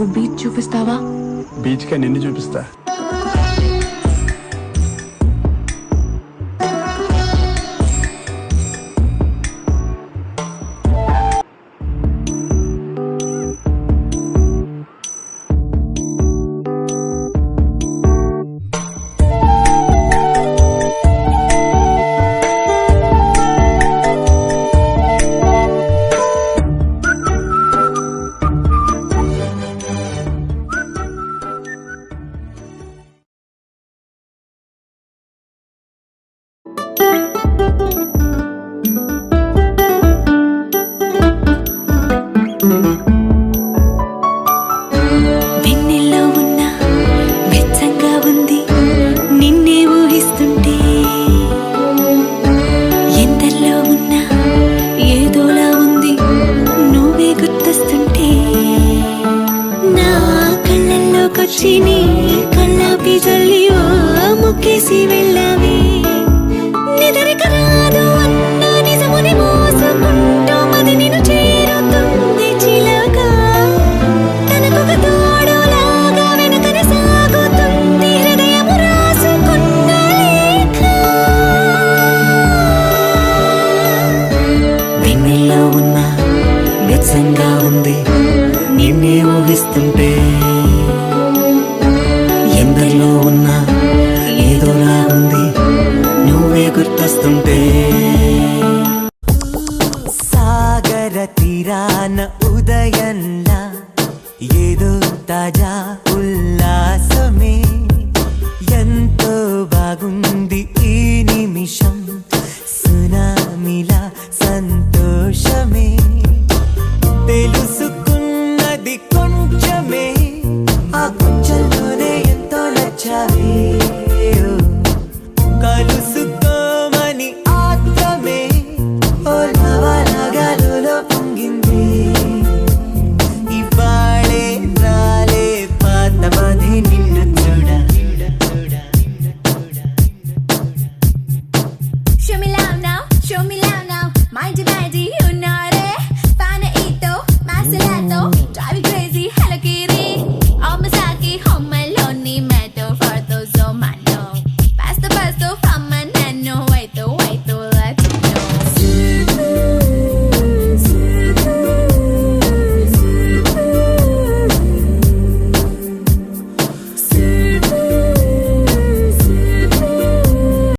నాకు బీచ్ చూపిస్తావా? బీచ్ కి నిన్ను చూపిస్తా. వెన్నెల్లో ఉన్న వెచ్చంగా ఉంది నిన్నే ఊహిస్తుంటే, ఎందల్లో ఉన్న ఏదోలా ఉంది నువ్వే గుర్తొస్తుంటే, నా కళ్ళల్లోకొచ్చి నీ కళ్ళాపి జల్లి ఓ ముక్కేసి వెళ్ళావే. నిదరిక రాదు అన్న నిజముని మోసుకుంటూ మది నిన్ను చేరుతుంది చిలక. తనకొక తోడులాగా వెనకనే సాగుతుంది హృదయము రాసుకున్న లేఖ. వెన్నెల్లో ఉన్న వెచ్చంగా ఉంది నిన్నే ఊహిస్తుంటే, ఎందరిలో ఉన్న ఏదోలా ఉంది నువ్వే గుర్తొస్తుంటే. సాగర తీరాన ఉదయంలా ఏదో తాజా